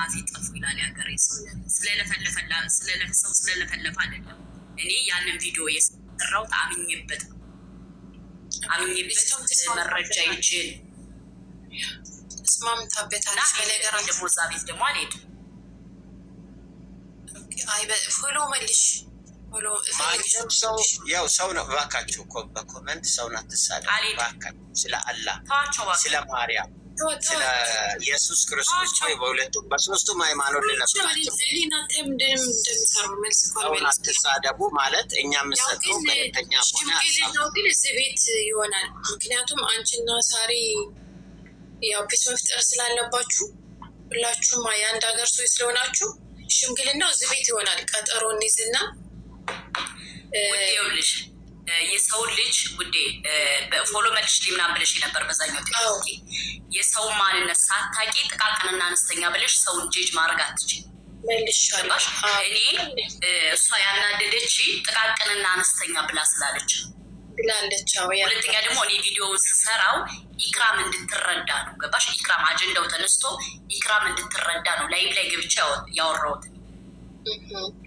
አፌ ጠፉ ይላል ያገሬ ሰው። ስለለፈለፈ አይደለም። እኔ ያንን ቪዲዮ የሰራሁት አምኜበት ነው። አምኜበት መረጃ ይችል እስማምታበታለች። በነገር ደግሞ እዛ ቤት ደግሞ አልሄድም። ፎሎ መልሽ ያው ሰው ነው። እባካችሁ እኮ በኮመንት ሰውን አትሳደቡ እባካችሁ። ስለ አላህ፣ ስለ ማርያም፣ ስለ ኢየሱስ ክርስቶስ ወይ በሁለቱም በሶስቱም ሃይማኖት ልነግራችሁ ሰውን አትሳደቡ ማለት እኛ የምንሰጠው ገለልተኛ ሆነ ነው። ግን እዚህ ቤት ይሆናል። ምክንያቱም አንቺና ሳሪ ያው ፒስ መፍጠር ስላለባችሁ ሁላችሁም የአንድ ሀገር ሰው ስለሆናችሁ ሽምግልናው እዚህ ቤት ይሆናል። ቀጠሮ እንይዝና ውዴውልሽ የሰው ልጅ ውዴ ፎሎ መልሽ ምናምን ብለሽ ነበር በዛኛው ጥያቄ። የሰው ማንነት ሳታቂ ጥቃቅንና አነስተኛ ብለሽ ሰውን ጄጅ ማድረግ አትችል መልሻለሽ። እኔ እሷ ያናደደች ጥቃቅንና አነስተኛ ብላ ስላለች ብላለች። ሁለተኛ ደግሞ እኔ ቪዲዮውን ስሰራው ኢክራም እንድትረዳ ነው። ገባሽ? ኢክራም አጀንዳው ተነስቶ ኢክራም እንድትረዳ ነው ላይቭ ላይ ገብቻ ያወራሁት።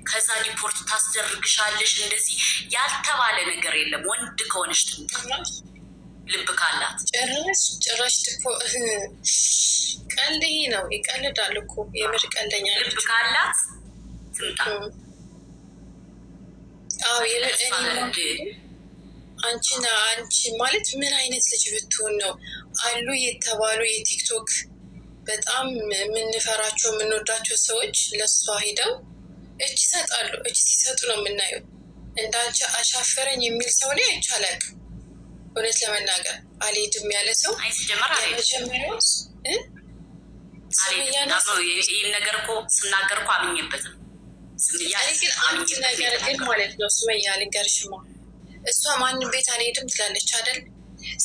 ከዛ ሪፖርት ታስደርግሻለሽ እንደዚህ ያልተባለ ነገር የለም። ወንድ ከሆነች ትምጣ፣ ልብ ካላት ጭራሽ እኮ ቀልድ ይሄ ነው። ይቀልዳል እኮ የምር ቀልደኛ። ልብ ካላት ትምጣ። አንቺ ማለት ምን አይነት ልጅ ብትሆን ነው አሉ የተባሉ የቲክቶክ በጣም የምንፈራቸው የምንወዳቸው ሰዎች ለእሷ ሄደው እጅ ይሰጣሉ። እጅ ሲሰጡ ነው የምናየው። እንዳንቺ አሻፈረኝ የሚል ሰው ላይ አይቻላል። እውነት ለመናገር አልሄድም ያለ ሰው መጀመሪያው ይህን ነገር እኮ ስናገር እኮ አምኜበት ነው። ግን አንድ ነገር ግን ማለት ነው ሱመያ ልንገርሽማ፣ እሷ ማንም ቤት አልሄድም ትላለች አይደል?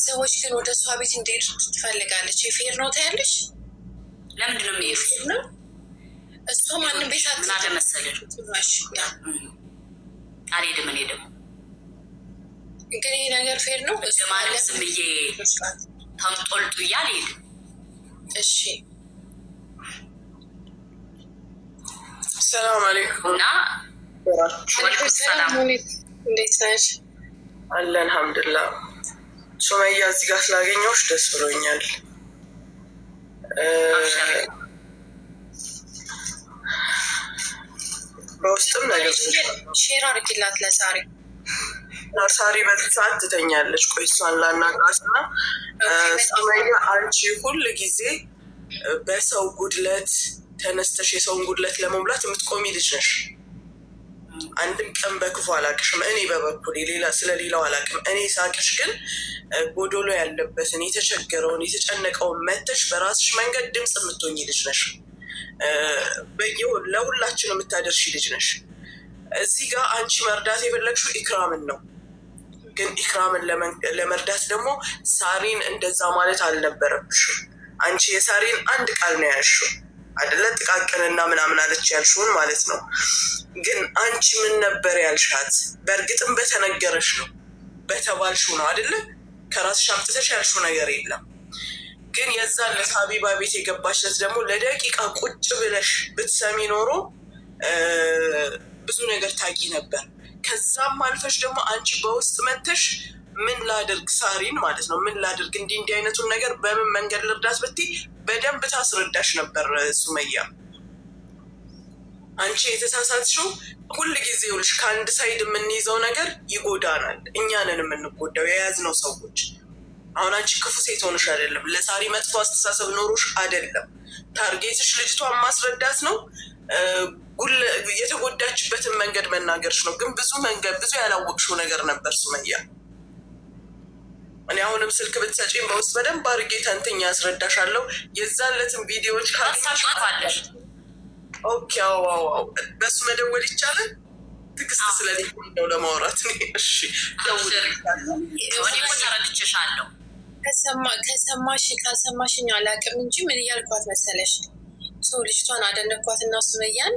ሰዎች ግን ወደ እሷ ቤት እንዲሄድ ትፈልጋለች። የፌር ነው ታያለሽ። ለምንድን ነው የፌር ነው? እሷ ማንም ቤት ምን አለ መሰለሽ አልሄድም። እኔ ደግሞ ግን ይሄ ነገር ፌር ነው ማለት ዝም ብዬ ተንጦልጡ አልሄድም። እሺ ሰላም አለይኩም እና ሰላም እንዴት ነሽ? አለ አልሐምዱሊላህ። ሱመያ እዚህ ጋር ስላገኘሁሽ ደስ ብሎኛል። በውስጥም ነገር ሼር አድርጊላት ለሳሪ። ሳሪ በዚህ ሰዓት ትተኛለች። ቆይ እሷን ላናግራት እና ሱመያ አንቺ ሁል ጊዜ በሰው ጉድለት ተነስተሽ የሰውን ጉድለት ለመሙላት የምትቆሚ ልጅ ነሽ። አንድም ቀን በክፉ አላቅሽም። እኔ በበኩሌ ስለሌላው አላቅም። እኔ ሳቅሽ ግን ጎዶሎ ያለበትን የተቸገረውን የተጨነቀውን መተሽ በራስሽ መንገድ ድምፅ የምትሆኝ ልጅ ነሽ። ለሁላችን የምታደርሺ ልጅ ነሽ። እዚህ ጋር አንቺ መርዳት የፈለግሽው ኢክራምን ነው። ግን ኢክራምን ለመርዳት ደግሞ ሳሪን እንደዛ ማለት አልነበረብሽም። አንቺ የሳሪን አንድ ቃል ነው ያልሽው አይደለ? ጥቃቅንና ምናምን አለች ያልሽውን ማለት ነው። ግን አንቺ ምን ነበር ያልሻት? በእርግጥም በተነገረሽ ነው በተባልሽው ነው አይደለ? ከራስሽ አምጥተሽ ያልሽው ነገር የለም። ግን የዛን ዕለት ሀቢባ ቤት የገባችለት ደግሞ ለደቂቃ ቁጭ ብለሽ ብትሰሚ ኖሮ ብዙ ነገር ታቂ ነበር። ከዛም አልፈሽ ደግሞ አንቺ በውስጥ መተሽ ምን ላድርግ ሳሪን ማለት ነው ምን ላድርግ እንዲህ አይነቱን ነገር በምን መንገድ ልርዳት ብትይ በደንብ ታስረዳሽ ነበር ሱመያ። አንቺ የተሳሳትሽው ሁል ጊዜ ውልሽ ከአንድ ሳይድ የምንይዘው ነገር ይጎዳናል። እኛንን የምንጎዳው የያዝነው ሰዎች። አሁን አንቺ ክፉ ሴት ሆንሽ አይደለም፣ ለሳሪ መጥፎ አስተሳሰብ ኖሮሽ አይደለም። ታርጌትሽ ልጅቷን ማስረዳት ነው፣ የተጎዳችበትን መንገድ መናገርሽ ነው። ግን ብዙ ያላወቅሽው ነገር ነበር ሱመያ። እኔ አሁንም ስልክ ብትሰጪኝ በውስጥ በደንብ አድርጌ ተንትኝ ያስረዳሻለሁ። የዛለትን ቪዲዮዎች ካለሽ ኦኬ፣ ዋው በሱ መደወል ይቻላል። ትዕግስት ስለሌለው ለማውራት እሺ፣ ተረድቼሻለሁ። ካልሰማሽኝ አላውቅም እንጂ ምን እያልኳት መሰለሽ? ሰው ልጅቷን አደነኳት እና ሱመያን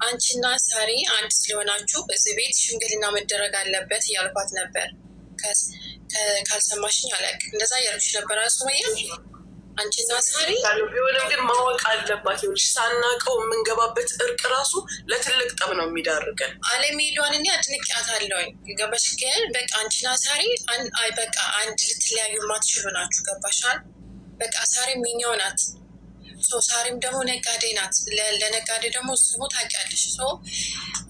አንቺና ሳሪ አንድ ስለሆናችሁ እዚህ ቤት ሽምግልና መደረግ አለበት እያልኳት ነበር። ካልሰማሽኝ አላውቅም። እንደዛ እያልኩሽ ነበር ሱመያ። አንቺና ሳሪ ቢሆንም ግን ማወቅ አለባት። ይኸውልሽ ሳናውቀው የምንገባበት እርቅ ራሱ ለትልቅ ጠብ ነው የሚዳርገን። አለሜዷን እኔ አድንቄያታለሁ። ገባሽ? ግን በቃ አንቺና ሳሪ በቃ አንድ ልትለያዩ የማትችሉ ናችሁ። ገባሻል? በቃ ሳሪም የኛው ናት። ሳሪም ደግሞ ነጋዴ ናት። ለነጋዴ ደግሞ ስሙ ታውቂያለሽ።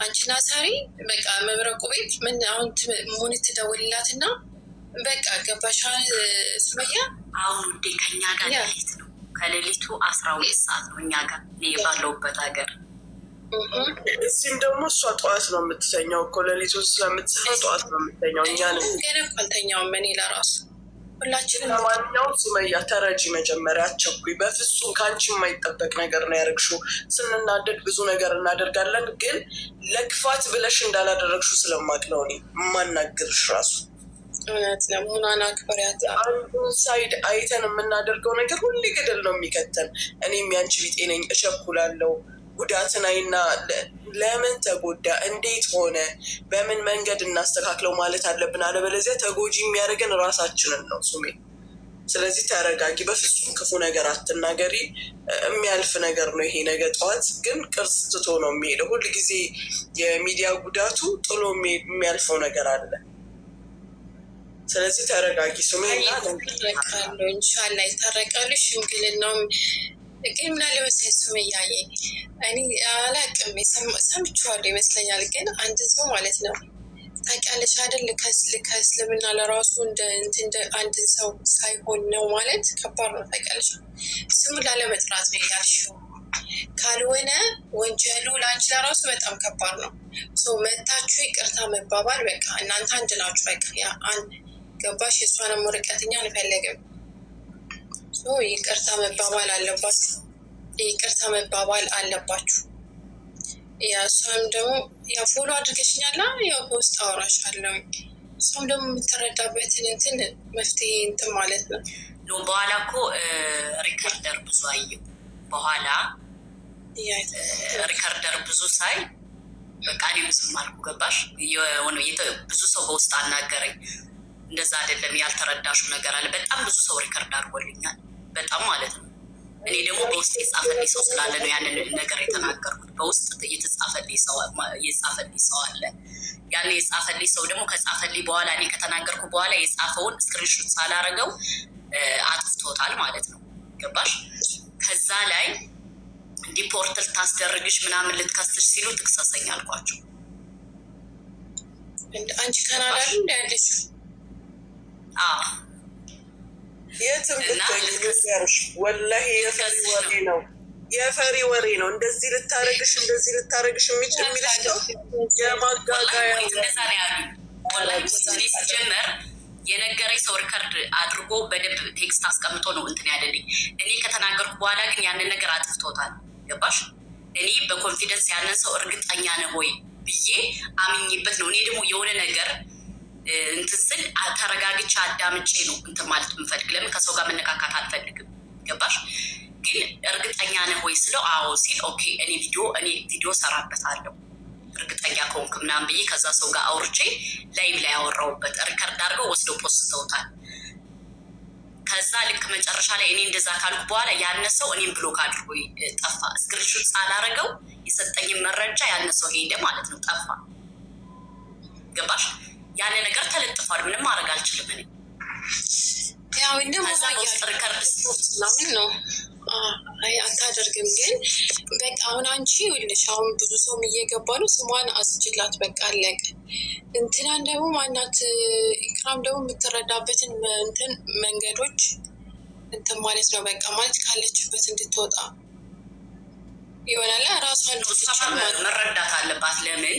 አንቺና ሳሪ በቃ መብረቁ ቤት ምን አሁን ሙኒት ትደውልላትና በቃ ገባሻል? ሱመያ አሁን ውዴ ከኛ ጋር ሌሊት ነው፣ ከሌሊቱ 12 ሰዓት ነው እኛ ጋር ባለውበት ሀገር። እዚህም ደግሞ እሷ ጠዋት ነው የምትተኛው እኮ ሌሊቱ ስለምትሰራ ጠዋት ነው የምትተኛው። እኛ ገና እኮ አልተኛውም እኔ ለራሱ ሁላችንም። ለማንኛውም ሱመያ ተረጂ፣ መጀመሪያ አትቸኩይ። በፍጹም ከአንቺ የማይጠበቅ ነገር ነው ያደረግሽው። ስንናደድ ብዙ ነገር እናደርጋለን፣ ግን ለክፋት ብለሽ እንዳላደረግሽው ስለማቅ ነው እኔ የማናግርሽ ራሱ። እውነት ነው። ሙናና ክበሪያት አንዱን ሳይድ አይተን የምናደርገው ነገር ሁሌ ገደል ነው የሚከተን። እኔም ያንቺ ቢጤ ነኝ፣ እቸኩላለሁ። ጉዳትን አይና ለምን ተጎዳ፣ እንዴት ሆነ፣ በምን መንገድ እናስተካክለው ማለት አለብን። አለበለዚያ ተጎጂ የሚያደርገን ራሳችንን ነው ሱሜ። ስለዚህ ተረጋጊ፣ በፍጹም ክፉ ነገር አትናገሪ። የሚያልፍ ነገር ነው ይሄ። ነገ ጠዋት ግን ቅርጽ ትቶ ነው የሚሄደው። ሁል ጊዜ የሚዲያ ጉዳቱ ጥሎ የሚያልፈው ነገር አለ። ስለዚህ ተረጋጊ ሱሜ። ይታረቃሉ፣ ኢንሻላህ ይታረቃሉ። ሽምግልናውም ግን ምን አለ መሰለኝ ሱመያዬ፣ እኔ አላቅም ሰምቼዋለሁ ይመስለኛል። ግን አንድ ሰው ማለት ነው ታውቂያለሽ አይደል? ከእስልምና ለራሱ እንደ አንድን ሰው ሳይሆን ነው ማለት ከባድ ነው። ታውቂያለሽ፣ ስሙን ላለመጥራት ነው ያልሽው። ካልሆነ ወንጀሉ ለአንቺ ለራሱ በጣም ከባድ ነው። መታችሁ ይቅርታ መባባል፣ በቃ እናንተ አንድ ናችሁ። በቃ ገባሽ? የእሷንም ርቀትኛ አንፈልግም። ይቅርታ መባባል አለባችሁ። ይቅርታ መባባል አለባችሁ። እሷም ደግሞ ያው ፎሎ አድርገሽኛላ፣ ያው በውስጥ አወራሻለሁ። እሷም ደግሞ የምትረዳበትን እንትን መፍትሄ እንትን ማለት ነው። በኋላ እኮ ሪከርደር ብዙ አየሁ። በኋላ ሪከርደር ብዙ ሳይ በቃ እኔም ዝም አልኩ። ገባሽ? ብዙ ሰው በውስጥ አናገረኝ። እንደዛ አይደለም ያልተረዳሹ ነገር አለ። በጣም ብዙ ሰው ሪከርድ አድርጎልኛል። በጣም ማለት ነው። እኔ ደግሞ በውስጥ የጻፈልኝ ሰው ስላለ ነው ያንን ነገር የተናገርኩት። በውስጥ የጻፈልኝ ሰው አለ። ያን የጻፈልኝ ሰው ደግሞ ከጻፈልኝ በኋላ እኔ ከተናገርኩ በኋላ የጻፈውን ስክሪንሾት ሳላረገው አጥፍቶታል ማለት ነው። ገባሽ? ከዛ ላይ ዲፖርት ልታስደርግሽ ምናምን ልትከስሽ ሲሉ ትክሰሰኝ አልኳቸው። አንቺ ካናዳ እንደ ያለችው የትም ብትገርሽ ወላሂ የፈሪ ወሬ ነው፣ የፈሪ ወሬ ነው። እንደዚህ ልታረግሽ የሚችል የሚልሽ ነው የማጋጋያ እንደዛ ነው ያሉ። ወላሂ እኔ ሲጀመር የነገረኝ ሰው ሪከርድ አድርጎ በደንብ ቴክስት አስቀምጦ ነው እንትን ያለልኝ። እኔ ከተናገርኩ በኋላ ግን ያንን ነገር አጥፍቶታል። ገባሽ? እኔ በኮንፊደንስ ያንን ሰው እርግጠኛ ነህ ወይ ብዬ አምኝበት ነው። እኔ ደግሞ የሆነ ነገር እንትን ስል ተረጋግቼ አዳምጬ ነው እንትን ማለት የምፈልግ። ለምን ከሰው ጋር መነካካት አልፈልግም። ገባሽ? ግን እርግጠኛ ነህ ወይ ስለው አዎ ሲል ኦኬ እኔ ቪዲዮ ሰራበታለሁ እርግጠኛ ከሆንክ ምናምን ብዬ ከዛ ሰው ጋር አውርቼ ላይቭ ላይ ያወራውበት ሪከርድ አድርገው ወስደው ፖስተውታል። ከዛ ልክ መጨረሻ ላይ እኔ እንደዛ ካልኩ በኋላ ያነሰው እኔም ብሎክ አድርጎ ጠፋ። ስክሪንሾት ሳላረገው የሰጠኝን መረጃ ያነሰው ሄደ ማለት ነው፣ ጠፋ። ገባሽ? ያኔ ነገር ተለጥፏል። ምንም ማድረግ አልችልም እኔ። ያው እንደው ከዛ ውስጥ ሪከርድ ስለምን ነው አታደርግም። ግን በቃ አሁን አንቺ ይኸውልሽ አሁን ብዙ ሰውም እየገባ ነው። ስሟን አስችላት በቃ አለቀ። እንትናን ደግሞ ማናት ኢክራም ደግሞ የምትረዳበትን እንትን መንገዶች እንትን ማለት ነው። በቃ ማለት ካለችበት እንድትወጣ ይሆናል። ራሷን መረዳት አለባት። ለምን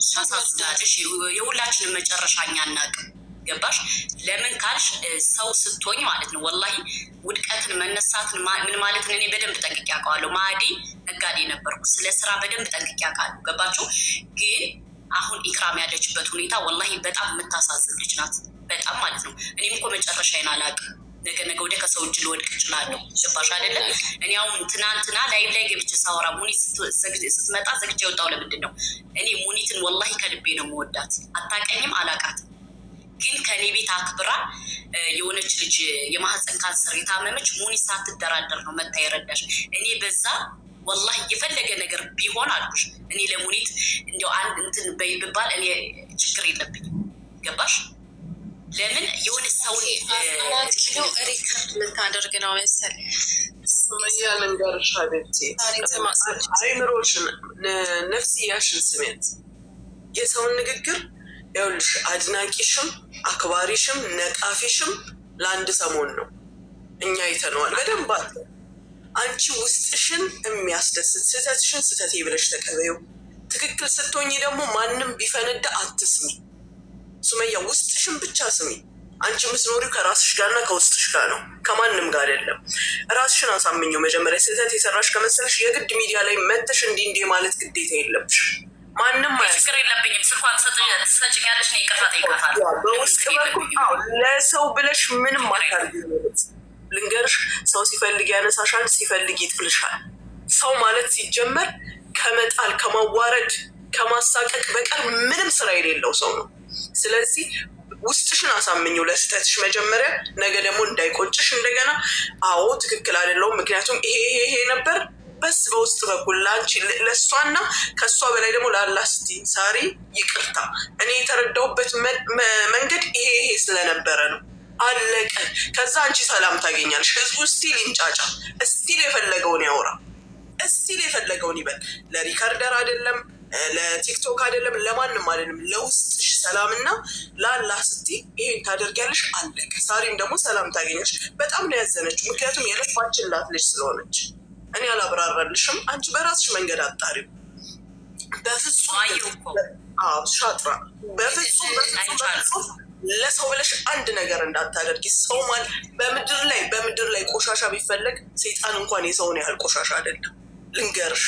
ሳሳስናለሽ? የሁላችንም መጨረሻኛ አናውቅም። ገባሽ? ለምን ካልሽ ሰው ስትሆኝ ማለት ነው ወላሂ ውድቀትን መነሳትን ምን ማለትን እኔ በደንብ ጠንቅቄ አውቃለሁ። ማዲ ነጋዴ ነበርኩ፣ ስለ ስራ በደንብ ጠንቅቄ አውቃለሁ። ገባችሁ? ግን አሁን ኢክራም ያለችበት ሁኔታ ወላሂ በጣም የምታሳዝን ልጅ ናት። በጣም ማለት ነው። እኔም እኮ መጨረሻዬን አላውቅም። ነገ ወደ ከሰው እጅ ልወድቅ እችላለሁ። ገባሽ አይደለም? እኔ አሁን ትናንትና ላይቭ ላይ ገብቼ ሳወራ ሙኒት ስትመጣ ዘግቼ የወጣው ለምንድን ነው? እኔ ሙኒትን ወላሂ ከልቤ ነው የምወዳት። አታውቀኝም፣ አላውቃትም። ግን ከኔ ቤት አክብራ የሆነች ልጅ የማህፀን ካንሰር የታመመች ሙኒት ሳትደራደር ነው መታ የረዳሽ። እኔ በዛ ወላሂ የፈለገ ነገር ቢሆን አልኩሽ እኔ ለሙኒት እንዲያው አንድ እንትን በይ ብባል እኔ ችግር የለብኝም። ገባሽ? ለምን የሆነ ሰው ሪከርድ ልታደርግ ነው መሰል ሱመያ ልንገርሽ ሀቢብቲ፣ አይምሮሽን ነፍስያሽን ስሜት የሰውን ንግግር ይኸውልሽ አድናቂሽም አክባሪሽም ነቃፊሽም ለአንድ ሰሞን ነው። እኛ አይተነዋል በደንብ አለ። አንቺ ውስጥሽን የሚያስደስት ስህተትሽን ስህተቴ ብለሽ ተቀበዩ። ትክክል ስትሆኝ ደግሞ ማንም ቢፈነዳ አትስሚ። ሱመያ ውስጥሽን ብቻ ስሚ። አንቺ የምትኖሪው ከራስሽ ጋርና ከውስጥሽ ጋር ነው፣ ከማንም ጋር አይደለም። ራስሽን አሳምኘው መጀመሪያ። ስህተት የሰራሽ ከመሰለሽ የግድ ሚዲያ ላይ መተሽ እንዲህ ማለት ግዴታ የለብሽ። ማንም ችግር የለብኝም። ስልኳን ትሰጭኛለሽ፣ ነው ይቅርታ ጠይቃታል። በውስጥ በኩል ለሰው ብለሽ ምንም አታርጊ። ልንገርሽ፣ ሰው ሲፈልግ ያነሳሻል፣ ሲፈልግ ይጥልሻል። ሰው ማለት ሲጀመር ከመጣል ከማዋረድ ከማሳቀቅ በቀር ምንም ስራ የሌለው ሰው ነው። ስለዚህ ውስጥሽን አሳምኘው ለስህተትሽ መጀመሪያ። ነገ ደግሞ እንዳይቆጭሽ እንደገና አዎ ትክክል አይደለሁም ምክንያቱም ይሄ ነበር በስ በውስጥ በኩል ለአንቺ ለእሷና ከእሷ በላይ ደግሞ ለአላህ ስትይ ሳሪ ይቅርታ፣ እኔ የተረዳሁበት መንገድ ይሄ ስለነበረ ነው፣ አለቀ። ከዛ አንቺ ሰላም ታገኛለሽ። ህዝቡ ስቲል ይንጫጫ፣ ስቲል የፈለገውን ያወራ፣ ስቲል የፈለገውን ይበል። ለሪካርደር አይደለም ለቲክቶክ አይደለም ለማንም አይደለም። ለውስጥሽ ሰላምና ለአላህ ስትይ ይሄን ታደርጊያለሽ፣ አለቀ። ሳሪም ደግሞ ሰላም ታገኛለሽ። በጣም ነው ያዘነችው፣ ምክንያቱም የለፋችላት ልጅ ስለሆነች። እኔ አላብራራልሽም፣ አንቺ በራስሽ መንገድ አጣሪው። በፍጹም ሻጥራ፣ በፍጹም ለሰው ብለሽ አንድ ነገር እንዳታደርጊ። ሰው ማለት በምድር ላይ ቆሻሻ ቢፈለግ ሰይጣን እንኳን የሰውን ያህል ቆሻሻ አይደለም። ልንገርሽ፣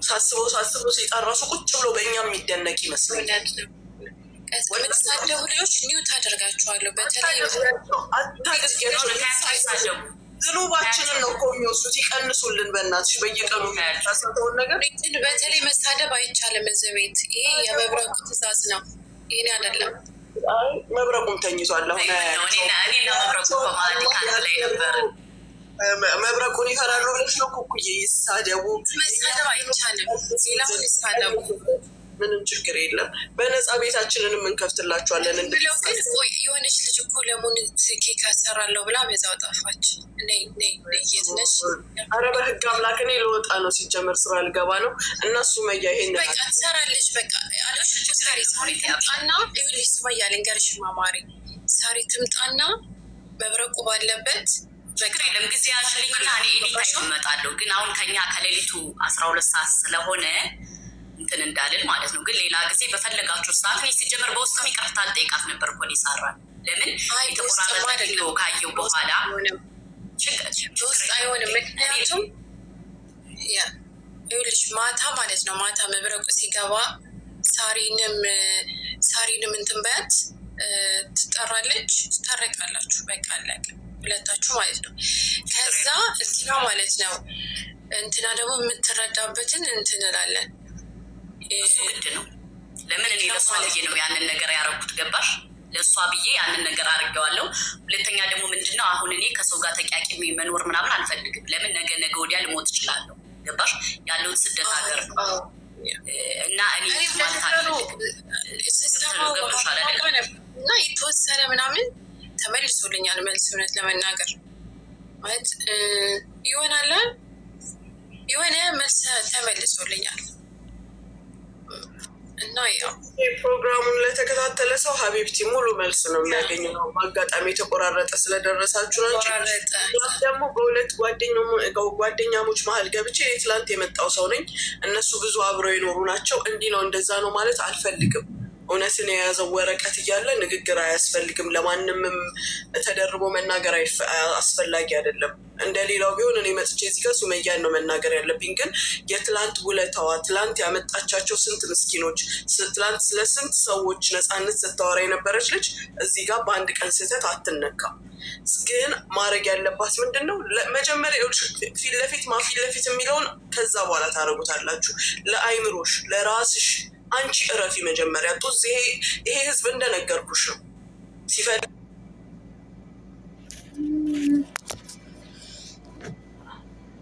ሳስበው ሰይጣን ራሱ ቁጭ ብሎ በእኛ የሚደነቅ ይመስለኛል። ወደሳደቡ ልጆች ኒው ታደርጋቸዋለሁ። በተለይ ዝኑባችንን ነው እኮ የሚወስዱት። ይቀንሱልን በእናትሽ በየቀኑ የሚያሳተውን ነገር። በተለይ መሳደብ አይቻልም እዚህ ቤት። ይሄ የመብረቁ ትእዛዝ ነው፣ ይሄን አይደለም። መብረቁም ተኝቷል። አሁን መብረቁን ይፈራሉ ብለሽ ነው ኩኩዬ? ይሳደቡ፣ መሳደብ አይቻልም። ሌላውን ይሳደቡ፣ ምንም ችግር የለም። በነፃ ቤታችንንም እንከፍትላችኋለን። ብለው ግን ቆይ የሆነች ልጅ እኮ ለሙኒት ኬክ አሰራለሁ ብላ በዛው ጠፋች። የት ነሽ? ኧረ በህግ አምላክ እኔ ልወጣ ነው። ሲጀመር ስራ ልገባ ነው። እናሱ መያ ይሄን በቃ ትሰራለች። በቃ ሳሪ ትምጣና ይኸውልሽ፣ ሱመያ ልንገርሽ ማማሪ፣ ሳሪ ትምጣና መብረቁ ባለበት ችግር የለም። ጊዜ ያሽልኝና እኔ ኤኒታይም እመጣለሁ። ግን አሁን ከኛ ከሌሊቱ 12 ሰዓት ስለሆነ እንትን እንዳልን ማለት ነው። ግን ሌላ ጊዜ በፈለጋችሁ ሰዓት እኔ ሲጀመር በውስጥም ይቅርታ ልጠይቃት ነበር እኮ ይሳራል። ለምን የተቆራረጠ ቪዲዮ ካየው በኋላ ውስጥ አይሆንም። ምክንያቱም ይኸውልሽ ማታ ማለት ነው፣ ማታ መብረቁ ሲገባ ሳሪንም እንትን በያት ትጠራለች፣ ትታረቃላችሁ። በቃ አለቀ፣ ሁለታችሁ ማለት ነው። ከዛ እንትና ማለት ነው እንትና ደግሞ የምትረዳበትን እንትን እላለን። ግድ ነው። ለምን እኔ ለእሷ ብዬ ነው ያንን ነገር ያደረኩት። ገባሽ? ለእሷ ብዬ ያንን ነገር አድርጌዋለሁ። ሁለተኛ ደግሞ ምንድነው አሁን እኔ ከሰው ጋር ተቂያቂሜ መኖር ምናምን አልፈልግም። ለምን ነገ ወዲያ ልሞት እችላለሁ። ገባሽ? ያለውን ስደት ሀገር ነው እና እኔ ማለት አልፈልግም። እና የተወሰነ ምናምን ተመልሶልኛል መልስ። እውነት ለመናገር ማለት ይሆናል የሆነ መልስ ተመልሶልኛል። እና ያው ፕሮግራሙን ለተከታተለ ሰው ሀቢብቲ ሙሉ መልስ ነው የሚያገኘው። በአጋጣሚ የተቆራረጠ ስለደረሳችሁ ነው እንጂ ደግሞ በሁለት ጓደኛሞች መሀል ገብቼ ትላንት የመጣው ሰው ነኝ። እነሱ ብዙ አብረው የኖሩ ናቸው። እንዲህ ነው እንደዛ ነው ማለት አልፈልግም። እውነትን የያዘው ወረቀት እያለ ንግግር አያስፈልግም። ለማንምም ተደርቦ መናገር አስፈላጊ አይደለም። እንደ ሌላው ቢሆን እኔ መጥቼ እዚህ ጋር ሱመያን ነው መናገር ያለብኝ። ግን የትላንት ውለታዋ፣ ትላንት ያመጣቻቸው ስንት ምስኪኖች፣ ትላንት ስለ ስንት ሰዎች ነፃነት ስታወራ የነበረች ልጅ እዚህ ጋር በአንድ ቀን ስህተት አትነካም። ግን ማድረግ ያለባት ምንድን ነው? መጀመሪያ ፊት ለፊት የሚለውን ከዛ በኋላ ታደርጉታላችሁ። ለአይምሮሽ ለራስሽ አንቺ እረፊ መጀመሪያ ጡዝ። ይሄ ህዝብ እንደነገርኩሽ ነው ሲፈልግ